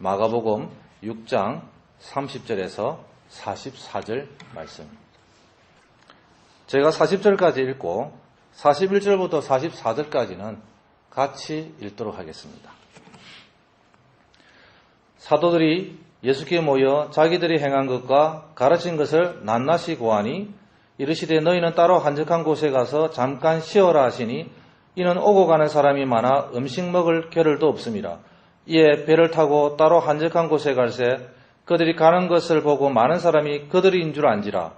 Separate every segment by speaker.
Speaker 1: 마가복음 6장 30절에서 44절 말씀입니다. 제가 40절까지 읽고 41절부터 44절까지는 같이 읽도록 하겠습니다. 사도들이 예수께 모여 자기들이 행한 것과 가르친 것을 낱낱이 고하니 이르시되 너희는 따로 한적한 곳에 가서 잠깐 쉬어라 하시니 이는 오고 가는 사람이 많아 음식 먹을 겨를도 없음이라. 이에 배를 타고 따로 한적한 곳에 갈새 그들이 가는 것을 보고 많은 사람이 그들인 줄 안지라.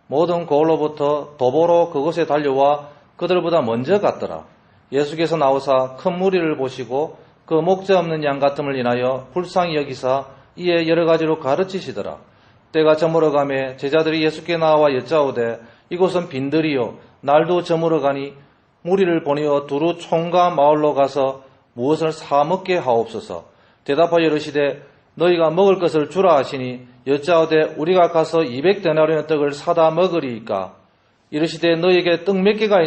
Speaker 1: 모든 거울로부터 도보로 그곳에 달려와 그들보다 먼저 갔더라. 예수께서 나오사 큰 무리를 보시고 그 목자 없는 양 같음을 인하여 불쌍히 여기사 이에 여러 가지로 가르치시더라. 때가 저물어가매 제자들이 예수께 나와 여짜오되 이곳은 빈들이요 날도 저물어가니 무리를 보내어 두루 총과 마을로 가서 무엇을 사 먹게 하옵소서. 대답하여 이르시되 너희가 먹을 것을 주라 하시니 여짜오되 우리가 가서 200데나리온 떡을 사다 먹으리이까. 이르시되 너희에게 떡 몇 개가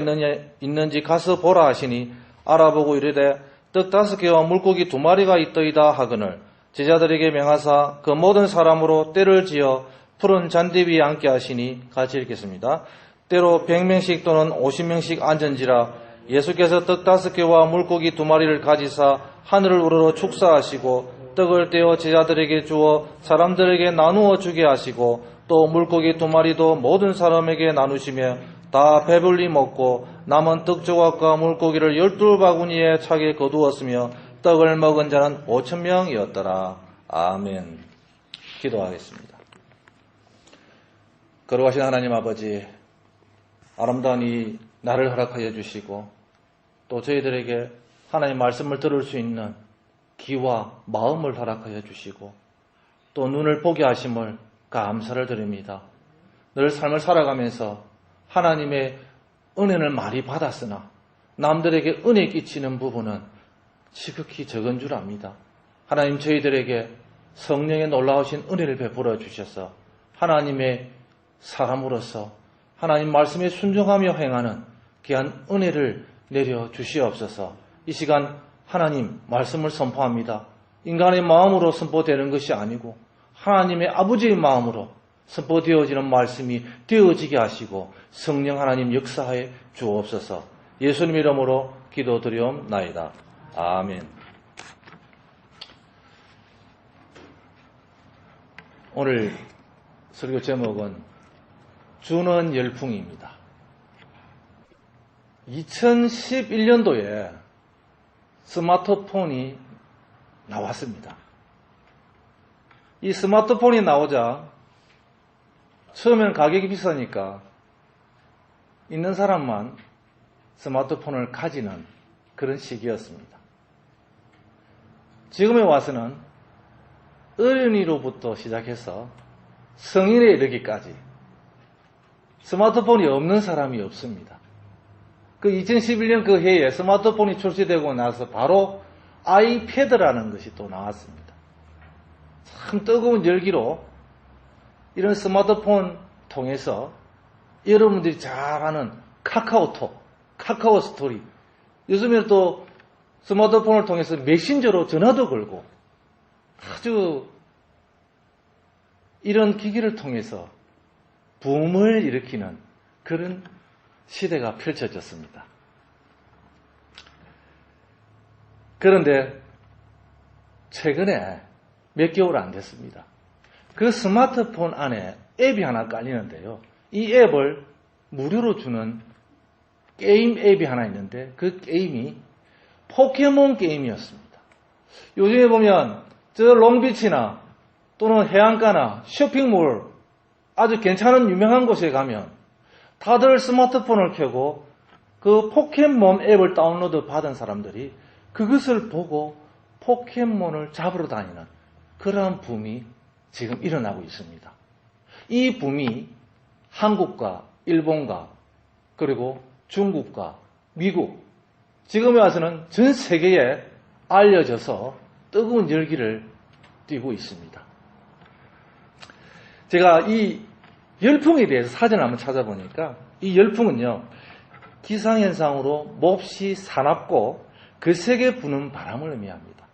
Speaker 1: 있는지 가서 보라 하시니 알아보고 이르되 떡 5개와 물고기 2마리가 있더이다 하거늘 제자들에게 명하사 그 모든 사람으로 때를 지어 푸른 잔디 위에 앉게 하시니 같이 읽겠습니다. 때로 100명씩 또는 50명씩 앉은지라. 예수께서 떡 5개와 물고기 2마리를 가지사 하늘을 우러러 축사하시고 떡을 떼어 제자들에게 주어 사람들에게 나누어 주게 하시고 또 물고기 2마리도 모든 사람에게 나누시며 다 배불리 먹고 남은 떡 조각과 물고기를 12바구니에 차게 거두었으며 떡을 먹은 자는 5,000명이었더라. 아멘. 기도하겠습니다. 거룩하신 하나님 아버지, 아름다운 이 날을 허락하여 주시고 또 저희들에게 하나님 말씀을 들을 수 있는 귀와 마음을 허락하여 주시고 또 눈을 보게 하심을 감사를 드립니다. 늘 삶을 살아가면서 하나님의 은혜를 많이 받았으나 남들에게 은혜 끼치는 부분은 지극히 적은 줄 압니다. 하나님 저희들에게 성령의 놀라우신 은혜를 베풀어 주셔서 하나님의 사람으로서 하나님 말씀에 순종하며 행하는 귀한 은혜를 내려 주시옵소서. 이 시간 하나님 말씀을 선포합니다. 인간의 마음으로 선포되는 것이 아니고 하나님의 아버지의 마음으로 선포되어지는 말씀이 되어지게 하시고 성령 하나님 역사하여 주옵소서. 예수님 이름으로 기도드리옵나이다. 아멘. 오늘 설교 제목은 주는 열풍입니다. 2011년도에 스마트폰이 나왔습니다. 이 스마트폰이 나오자 처음엔 가격이 비싸니까 있는 사람만 스마트폰을 가지는 그런 시기였습니다. 지금에 와서는 어린이로부터 시작해서 성인에 이르기까지 스마트폰이 없는 사람이 없습니다. 그 2011년 그 해에 스마트폰이 출시되고 나서 바로 아이패드라는 것이 또 나왔습니다. 참 뜨거운 열기로 이런 스마트폰 통해서 여러분들이 잘 아는 카카오톡, 카카오 스토리, 요즘에 또 스마트폰을 통해서 메신저로 전화도 걸고 아주 이런 기기를 통해서 붐을 일으키는 그런 시대가 펼쳐졌습니다. 그런데 최근에 몇 개월 안 됐습니다. 그 스마트폰 안에 앱이 하나 깔리는데요. 이 앱을 무료로 주는 게임 앱이 하나 있는데 그 게임이 포켓몬 게임이었습니다. 요즘에 보면 저 롱비치나 또는 해안가나 쇼핑몰 아주 괜찮은 유명한 곳에 가면 다들 스마트폰을 켜고 그 포켓몬 앱을 다운로드 받은 사람들이 그것을 보고 포켓몬을 잡으러 다니는 그러한 붐이 지금 일어나고 있습니다. 이 붐이 한국과 일본과 그리고 중국과 미국 지금에 와서는 전 세계에 알려져서 뜨거운 열기를 띠고 있습니다. 제가 이 열풍에 대해서 사전을 한번 찾아보니까 이 열풍은요, 기상현상으로 몹시 사납고 거세게 부는 바람을 의미합니다.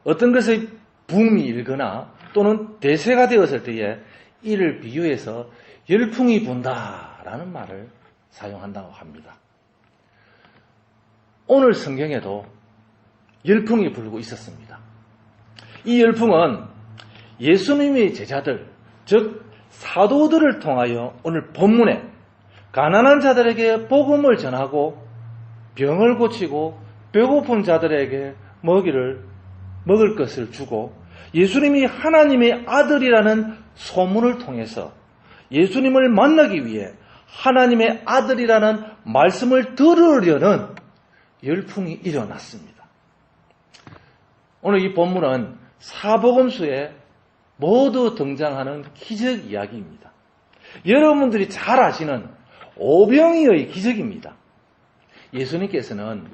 Speaker 1: 어떤 것의 붐이 일거나 또는 대세가 되었을 때에 이를 비유해서 열풍이 분다라는 말을 사용한다고 합니다. 오늘 성경에도 열풍이 불고 있었습니다. 이 열풍은 예수님의 제자들, 즉 사도들을 통하여 오늘 본문에 가난한 자들에게 복음을 전하고 병을 고치고 배고픈 자들에게 먹을 것을 주고 예수님이 하나님의 아들이라는 소문을 통해서 예수님을 만나기 위해 하나님의 아들이라는 말씀을 들으려는 열풍이 일어났습니다. 오늘 이 본문은 사복음서에 모두 등장하는 기적 이야기입니다. 여러분들이 잘 아시는 오병이어의 기적입니다. 예수님께서는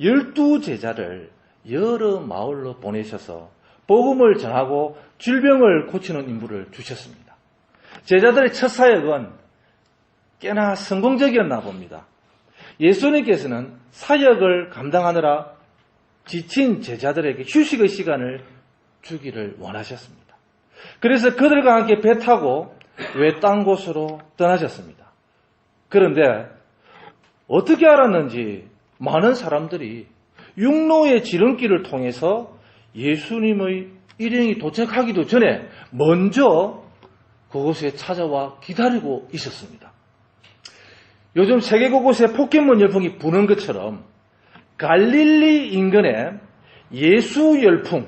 Speaker 1: 12제자를 여러 마을로 보내셔서 복음을 전하고 질병을 고치는 임무를 주셨습니다. 제자들의 첫 사역은 꽤나 성공적이었나 봅니다. 예수님께서는 사역을 감당하느라 지친 제자들에게 휴식의 시간을 주기를 원하셨습니다. 그래서 그들과 함께 배 타고 외딴 곳으로 떠나셨습니다. 그런데 어떻게 알았는지 많은 사람들이 육로의 지름길을 통해서 예수님의 일행이 도착하기도 전에 먼저 그곳에 찾아와 기다리고 있었습니다. 요즘 세계 곳곳에 포켓몬 열풍이 부는 것처럼 갈릴리 인근에 예수 열풍,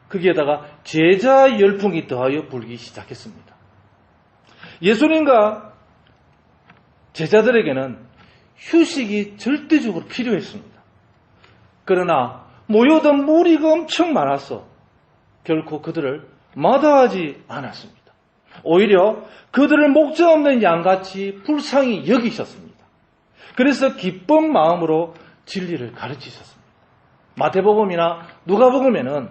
Speaker 1: 거기에다가 제자 열풍이 더하여 불기 시작했습니다. 예수님과 제자들에게는 휴식이 절대적으로 필요했습니다. 그러나 모여든 무리가 엄청 많아서 결코 그들을 마다하지 않았습니다. 오히려 그들을 목자 없는 양같이 불쌍히 여기셨습니다. 그래서 기쁜 마음으로 진리를 가르치셨습니다. 마태복음이나 누가복음에는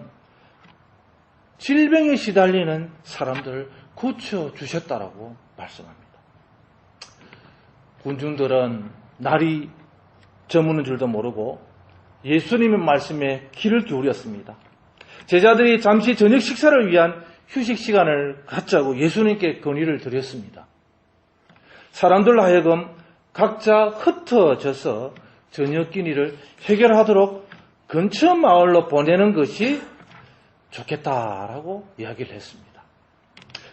Speaker 1: 질병에 시달리는 사람들을 고쳐주셨다라고 말씀합니다. 군중들은 날이 저무는 줄도 모르고 예수님의 말씀에 귀를 기울였습니다. 제자들이 잠시 저녁 식사를 위한 휴식 시간을 갖자고 예수님께 건의를 드렸습니다. 사람들로 하여금 각자 흩어져서 저녁 끼니를 해결하도록 근처 마을로 보내는 것이 좋겠다라고 이야기를 했습니다.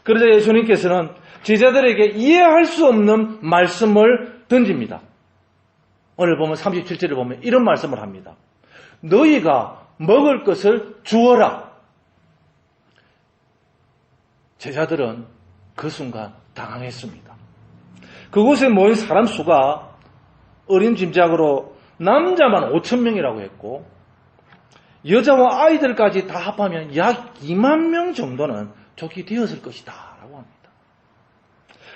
Speaker 1: 그러자 예수님께서는 제자들에게 이해할 수 없는 말씀을 던집니다. 오늘 보면 37절을 보면 이런 말씀을 합니다. 너희가 먹을 것을 주어라. 제자들은 그 순간 당황했습니다. 그곳에 모인 사람 수가 어림짐작으로 남자만 5,000명이라고 했고 여자와 아이들까지 다 합하면 약 2만 명 정도는 좋게 되었을 것이다 라고 합니다.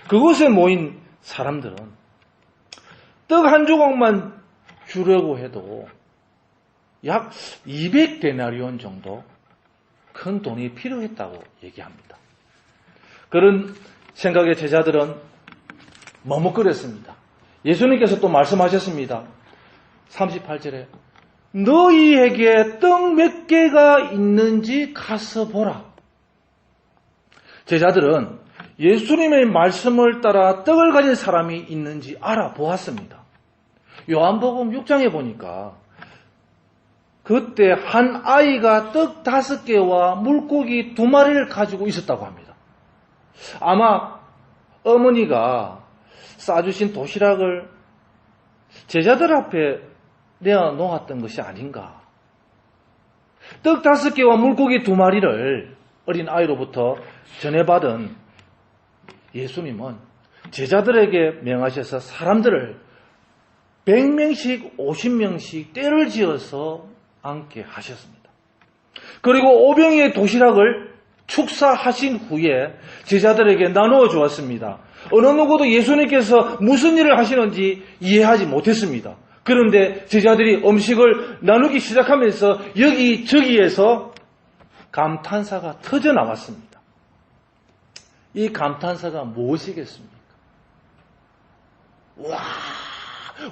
Speaker 1: 그곳에 모인 사람들은 떡 한 조각만 주려고 해도 약 200데나리온 정도 큰 돈이 필요했다고 얘기합니다. 그런 생각에 제자들은 머뭇거렸습니다. 예수님께서 또 말씀하셨습니다. 38절에 너희에게 떡 몇 개가 있는지 가서 보라. 제자들은 예수님의 말씀을 따라 떡을 가진 사람이 있는지 알아보았습니다. 요한복음 6장에 보니까 그때 한 아이가 떡 5개와 물고기 2마리를 가지고 있었다고 합니다. 아마 어머니가 싸주신 도시락을 제자들 앞에 내어놓았던 것이 아닌가. 떡 5개와 물고기 2마리를 어린 아이로부터 전해받은 예수님은 제자들에게 명하셔서 사람들을 100명씩 50명씩 때를 지어서 앉게 하셨습니다. 그리고 오병이의 도시락을 축사하신 후에 제자들에게 나누어 주었습니다. 어느 누구도 예수님께서 무슨 일을 하시는지 이해하지 못했습니다. 그런데 제자들이 음식을 나누기 시작하면서 여기저기에서 감탄사가 터져 나왔습니다. 이 감탄사가 무엇이겠습니까?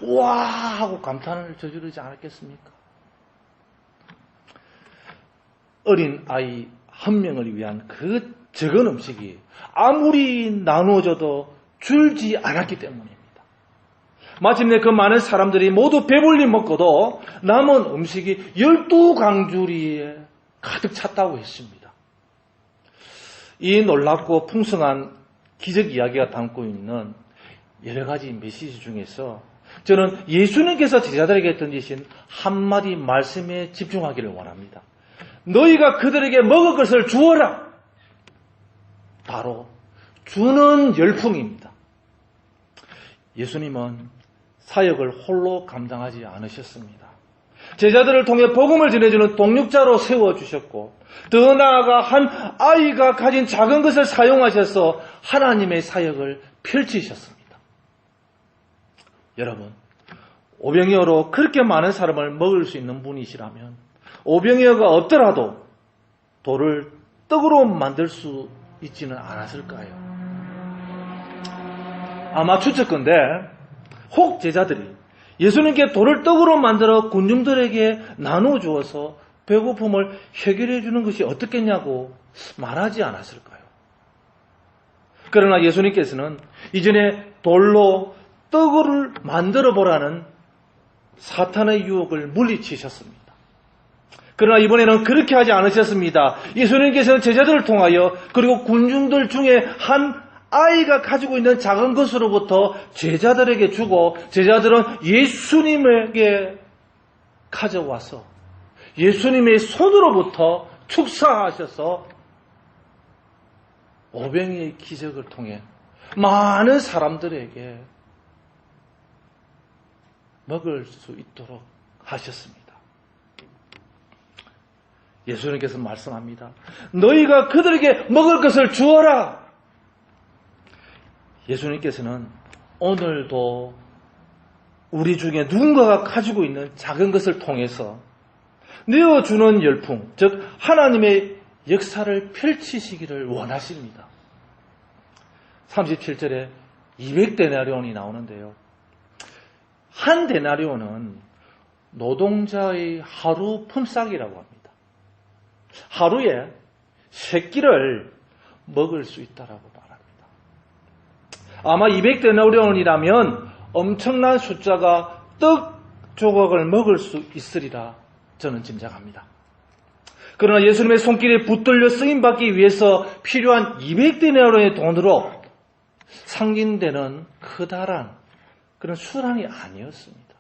Speaker 1: 와 하고 감탄을 저지르지 않았겠습니까? 어린 아이 한 명을 위한 그 적은 음식이 아무리 나누어져도 줄지 않았기 때문입니다. 마침내 그 많은 사람들이 모두 배불리 먹고도 남은 음식이 12강주리에 가득 찼다고 했습니다. 이 놀랍고 풍성한 기적 이야기가 담고 있는 여러 가지 메시지 중에서 저는 예수님께서 제자들에게 던지신 한마디 말씀에 집중하기를 원합니다. 너희가 그들에게 먹을 것을 주어라. 바로 주는 열풍입니다. 예수님은 사역을 홀로 감당하지 않으셨습니다. 제자들을 통해 복음을 전해주는 동력자로 세워주셨고 더 나아가 한 아이가 가진 작은 것을 사용하셔서 하나님의 사역을 펼치셨습니다. 여러분, 오병이어로 그렇게 많은 사람을 먹을 수 있는 분이시라면 오병이어가 없더라도 돌을 떡으로 만들 수 있지는 않았을까요? 아마 추측건데 혹 제자들이 예수님께 돌을 떡으로 만들어 군중들에게 나누어 주어서 배고픔을 해결해 주는 것이 어떻겠냐고 말하지 않았을까요? 그러나 예수님께서는 이전에 돌로 떡을 만들어 보라는 사탄의 유혹을 물리치셨습니다. 그러나 이번에는 그렇게 하지 않으셨습니다. 예수님께서는 제자들을 통하여 그리고 군중들 중에 한 아이가 가지고 있는 작은 것으로부터 제자들에게 주고 제자들은 예수님에게 가져와서 예수님의 손으로부터 축사하셔서 오병이의 기적을 통해 많은 사람들에게 먹을 수 있도록 하셨습니다. 예수님께서 말씀합니다. 너희가 그들에게 먹을 것을 주어라. 예수님께서는 오늘도 우리 중에 누군가가 가지고 있는 작은 것을 통해서 내어주는 열풍, 즉 하나님의 역사를 펼치시기를 원하십니다. 37절에 200데나리온이 나오는데요. 한 데나리온은 노동자의 하루 품삯이라고 합니다. 하루에 3끼를 먹을 수 있다라고 말합니다. 아마 200데나리온이라면 엄청난 숫자가 떡 조각을 먹을 수 있으리라 저는 짐작합니다. 그러나 예수님의 손길에 붙들려 쓰임받기 위해서 필요한 200데나리온의 돈으로 상징되는 커다란 그런 수량이 아니었습니다.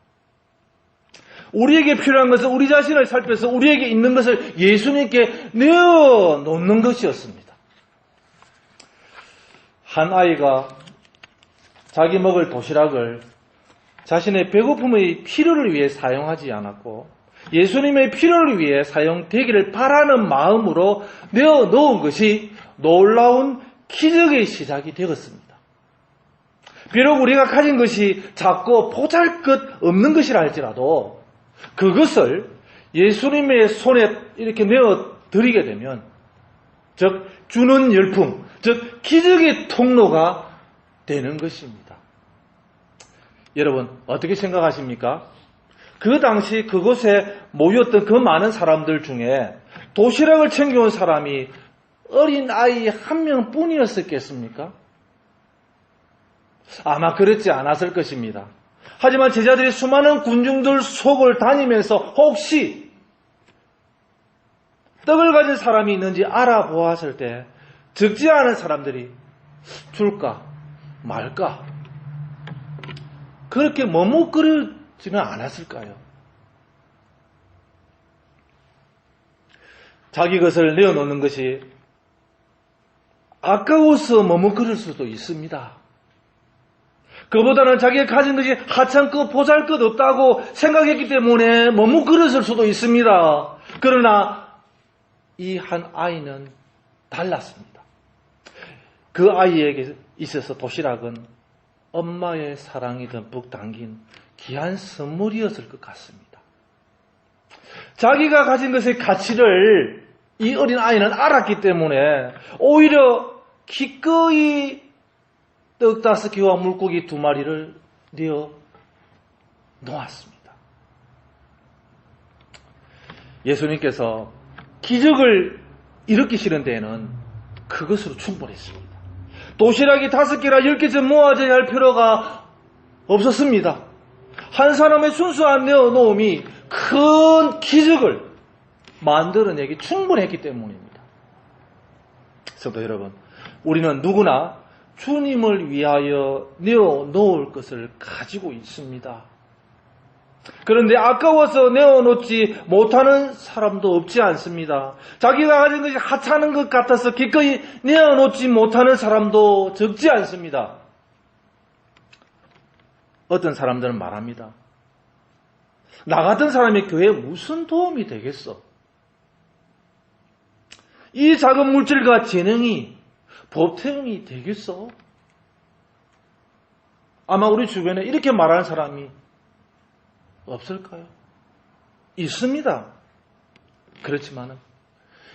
Speaker 1: 우리에게 필요한 것은 우리 자신을 살펴서 우리에게 있는 것을 예수님께 내어놓는 것이었습니다. 한 아이가 자기 먹을 도시락을 자신의 배고픔의 필요를 위해 사용하지 않았고 예수님의 필요를 위해 사용되기를 바라는 마음으로 내어놓은 것이 놀라운 기적의 시작이 되었습니다. 비록 우리가 가진 것이 작고 보잘것없는 것이라 할지라도 그것을 예수님의 손에 이렇게 내어드리게 되면 즉 주는 열풍, 즉 기적의 통로가 되는 것입니다. 여러분 어떻게 생각하십니까? 그 당시 그곳에 모였던 그 많은 사람들 중에 도시락을 챙겨온 사람이 어린 아이 한 명뿐이었었겠습니까? 아마 그렇지 않았을 것입니다. 하지만 제자들이 수많은 군중들 속을 다니면서 혹시 떡을 가진 사람이 있는지 알아보았을 때 적지 않은 사람들이 줄까 말까 그렇게 머뭇거리지는 않았을까요? 자기 것을 내어놓는 것이 아까워서 머뭇거릴 수도 있습니다. 그보다는 자기가 가진 것이 하찮고 보잘것 없다고 생각했기 때문에 머뭇거렸을 수도 있습니다. 그러나 이 한 아이는 달랐습니다. 그 아이에게 있어서 도시락은 엄마의 사랑이 듬뿍 담긴 귀한 선물이었을 것 같습니다. 자기가 가진 것의 가치를 이 어린 아이는 알았기 때문에 오히려 기꺼이 떡 5개와 물고기 2마리를 내어 놓았습니다. 예수님께서 기적을 이렇게 싫은 데에는 그것으로 충분했습니다. 도시락이 5개나 10개쯤 모아져야 할 필요가 없었습니다. 한 사람의 순수한 내어놓음이 큰 기적을 만들어내기 충분했기 때문입니다. 성도 여러분, 우리는 누구나 주님을 위하여 내어놓을 것을 가지고 있습니다. 그런데 아까워서 내어놓지 못하는 사람도 없지 않습니다. 자기가 가진 것이 하찮은 것 같아서 기꺼이 내어놓지 못하는 사람도 적지 않습니다. 어떤 사람들은 말합니다. 나 같은 사람이 교회에 무슨 도움이 되겠어? 이 작은 물질과 재능이 보탬이 되겠어? 아마 우리 주변에 이렇게 말하는 사람이 없을까요? 있습니다. 그렇지만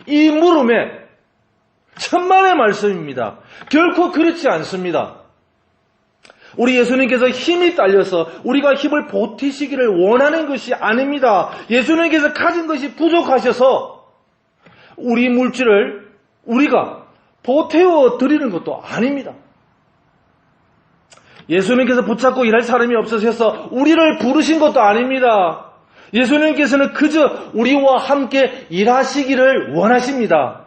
Speaker 1: 이 물음에 천만의 말씀입니다. 결코 그렇지 않습니다. 우리 예수님께서 힘이 딸려서 우리가 힘을 보태시기를 원하는 것이 아닙니다. 예수님께서 가진 것이 부족하셔서 우리 물질을 우리가 보태어 드리는 것도 아닙니다. 예수님께서 붙잡고 일할 사람이 없으셔서 우리를 부르신 것도 아닙니다. 예수님께서는 그저 우리와 함께 일하시기를 원하십니다.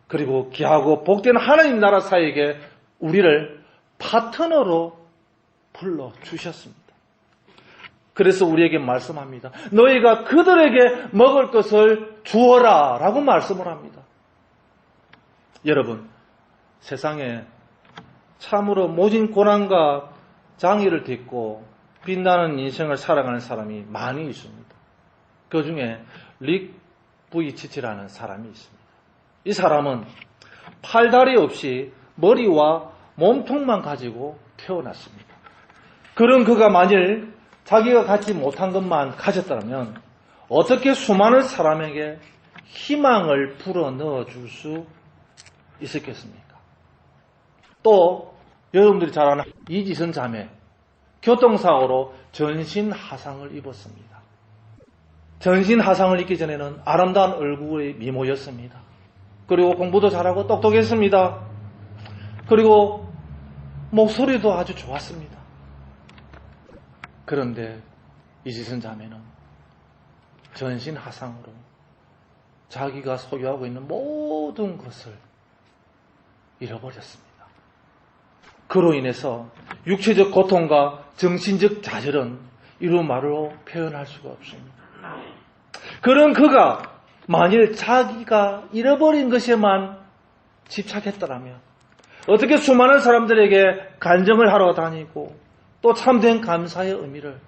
Speaker 1: 그리고 귀하고 복된 하나님 나라 사이에게 우리를 파트너로 불러주셨습니다. 그래서 우리에게 말씀합니다. 너희가 그들에게 먹을 것을 주어라 라고 말씀을 합니다. 여러분, 세상에 참으로 모진 고난과 장애를 딛고 빛나는 인생을 살아가는 사람이 많이 있습니다. 그 중에 릭 부이치치라는 사람이 있습니다. 이 사람은 팔다리 없이 머리와 몸통만 가지고 태어났습니다. 그런 그가 만일 자기가 갖지 못한 것만 가졌다면 어떻게 수많은 사람에게 희망을 불어넣어 줄 수 있었겠습니까? 또 여러분들이 잘 아는 이지선 자매, 교통사고로 전신하상을 입었습니다. 전신하상을 입기 전에는 아름다운 얼굴의 미모였습니다. 그리고 공부도 잘하고 똑똑했습니다. 그리고 목소리도 아주 좋았습니다. 그런데 이지선 자매는 전신하상으로 자기가 소유하고 있는 모든 것을 잃어버렸습니다. 그로 인해서 육체적 고통과 정신적 좌절은 이루 말로 표현할 수가 없습니다. 그런 그가 만일 자기가 잃어버린 것에만 집착했더라면 어떻게 수많은 사람들에게 간증을 하러 다니고 또 참된 감사의 의미를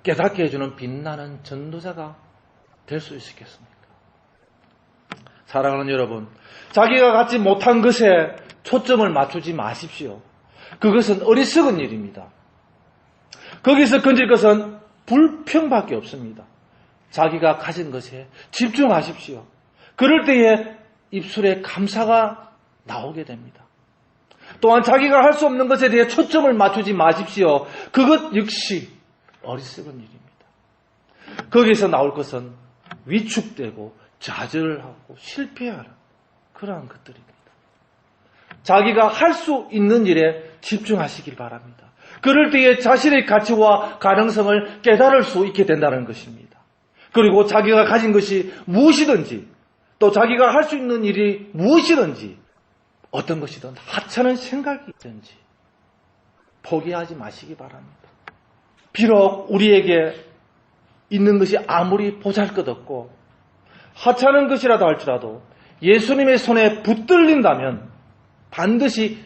Speaker 1: 깨닫게 해주는 빛나는 전도자가 될 수 있었겠습니까? 사랑하는 여러분, 자기가 갖지 못한 것에 초점을 맞추지 마십시오. 그것은 어리석은 일입니다. 거기서 건질 것은 불평밖에 없습니다. 자기가 가진 것에 집중하십시오. 그럴 때에 입술에 감사가 나오게 됩니다. 또한 자기가 할 수 없는 것에 대해 초점을 맞추지 마십시오. 그것 역시 어리석은 일입니다. 거기서 나올 것은 위축되고 좌절하고 실패하는 그러한 것들입니다. 자기가 할 수 있는 일에 집중하시길 바랍니다. 그럴 때에 자신의 가치와 가능성을 깨달을 수 있게 된다는 것입니다. 그리고 자기가 가진 것이 무엇이든지 또 자기가 할 수 있는 일이 무엇이든지 어떤 것이든 하찮은 생각이 있든지 포기하지 마시기 바랍니다. 비록 우리에게 있는 것이 아무리 보잘것없고 하찮은 것이라도 할지라도 예수님의 손에 붙들린다면 반드시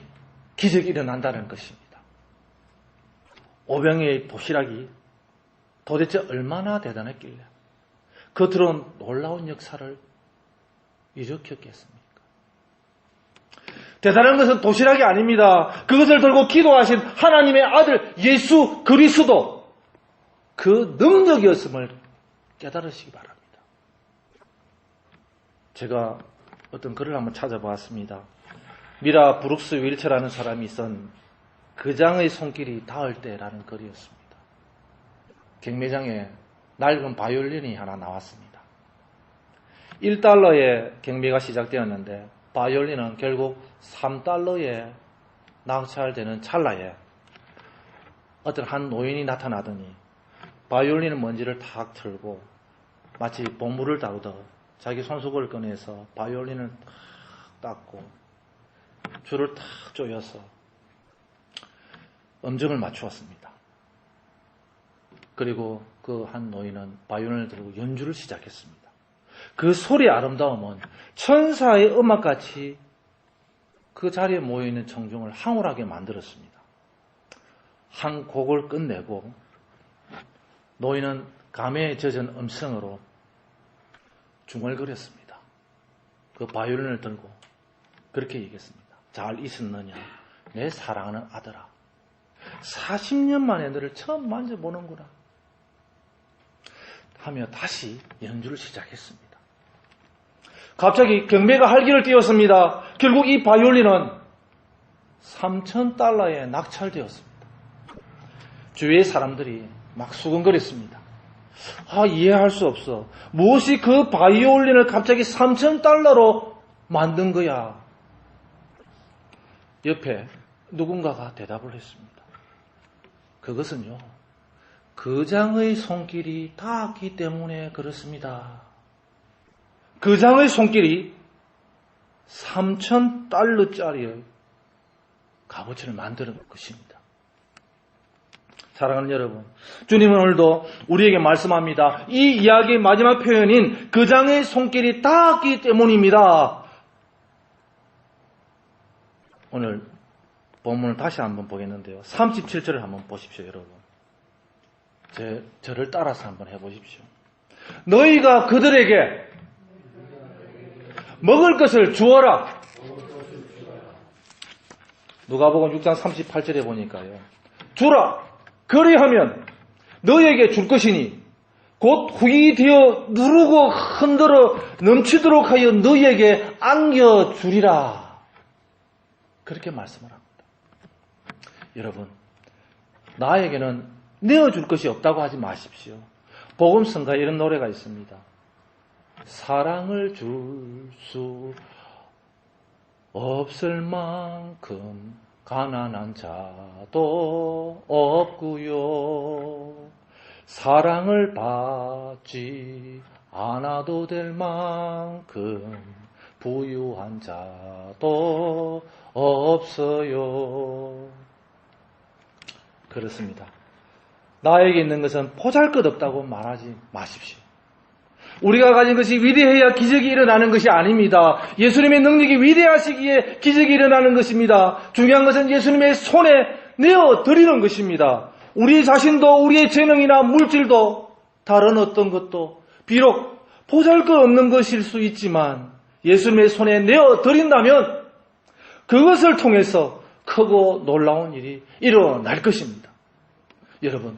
Speaker 1: 기적이 일어난다는 것입니다. 오병이의 도시락이 도대체 얼마나 대단했길래 겉으로는 놀라운 역사를 일으켰겠습니까? 대단한 것은 도시락이 아닙니다. 그것을 들고 기도하신 하나님의 아들 예수 그리스도 그 능력이었음을 깨달으시기 바랍니다. 제가 어떤 글을 한번 찾아보았습니다. 미라 브룩스 윌처라는 사람이 쓴 그 장의 손길이 닿을 때라는 글이었습니다. 경매장에 낡은 바이올린이 하나 나왔습니다. $1의 경매가 시작되었는데 바이올린은 결국 $3에 낙찰되는 찰나에 어떤 한 노인이 나타나더니 바이올린 먼지를 탁 틀고 마치 보물을 다루듯 자기 손수건을 꺼내서 바이올린을 탁 닦고 줄을 탁 조여서 음정을 맞추었습니다. 그리고 그 한 노인은 바이올린을 들고 연주를 시작했습니다. 그 소리의 아름다움은 천사의 음악같이 그 자리에 모여있는 청중을 황홀하게 만들었습니다. 한 곡을 끝내고 노인은 감회에 젖은 음성으로 중얼거렸습니다. 그 바이올린을 들고 그렇게 얘기했습니다. 잘 있었느냐? 내 사랑하는 아들아. 40년 만에 너를 처음 만져보는구나. 하며 다시 연주를 시작했습니다. 갑자기 경매가 활기를 띄웠습니다. 결국 이 바이올린은 $3,000에 낙찰되었습니다. 주위의 사람들이 막 수근거렸습니다. 이해할 수 없어. 무엇이 그 바이올린을 갑자기 $3,000로 만든 거야? 옆에 누군가가 대답을 했습니다. 그것은요, 그장의 손길이 닿았기 때문에 그렇습니다. 그장의 손길이 $3,000짜리의 값어치를 만드는 것입니다. 사랑하는 여러분, 주님은 오늘도 우리에게 말씀합니다. 이 이야기의 마지막 표현인 그장의 손길이 닿았기 때문입니다. 오늘 본문을 다시 한번 보겠는데요. 37절을 한번 보십시오, 여러분. 저를 따라서 한번 해보십시오. 너희가 그들에게 먹을 것을 주어라. 누가복음 6장 38절에 보니까요. 주라. 그리하면 너희에게 줄 것이니 곧 후이 되어 누르고 흔들어 넘치도록 하여 너희에게 안겨주리라. 그렇게 말씀을 합니다. 여러분, 나에게는 내어줄 것이 없다고 하지 마십시오. 복음성가에 이런 노래가 있습니다. 사랑을 줄 수 없을 만큼 가난한 자도 없고요. 사랑을 받지 않아도 될 만큼 부유한 자도 없어요. 그렇습니다. 나에게 있는 것은 보잘것없다고 말하지 마십시오. 우리가 가진 것이 위대해야 기적이 일어나는 것이 아닙니다. 예수님의 능력이 위대하시기에 기적이 일어나는 것입니다. 중요한 것은 예수님의 손에 내어드리는 것입니다. 우리 자신도 우리의 재능이나 물질도 다른 어떤 것도 비록 보잘것없는 것일 수 있지만 예수님의 손에 내어드린다면 그것을 통해서 크고 놀라운 일이 일어날 것입니다. 여러분,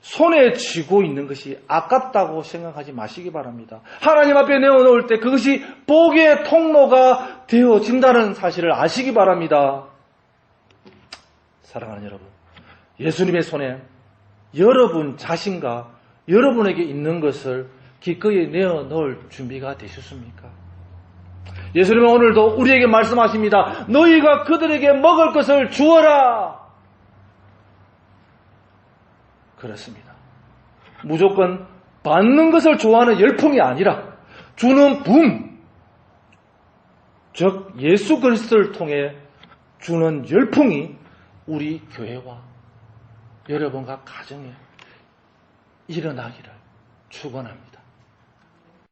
Speaker 1: 손에 쥐고 있는 것이 아깝다고 생각하지 마시기 바랍니다. 하나님 앞에 내어놓을 때 그것이 복의 통로가 되어진다는 사실을 아시기 바랍니다. 사랑하는 여러분, 예수님의 손에 여러분 자신과 여러분에게 있는 것을 기꺼이 내어놓을 준비가 되셨습니까? 예수님은 오늘도 우리에게 말씀하십니다. 너희가 그들에게 먹을 것을 주어라. 그렇습니다. 무조건 받는 것을 좋아하는 열풍이 아니라 주는 붐, 즉 예수 그리스도를 통해 주는 열풍이 우리 교회와 여러분과 가정에 일어나기를 축원합니다.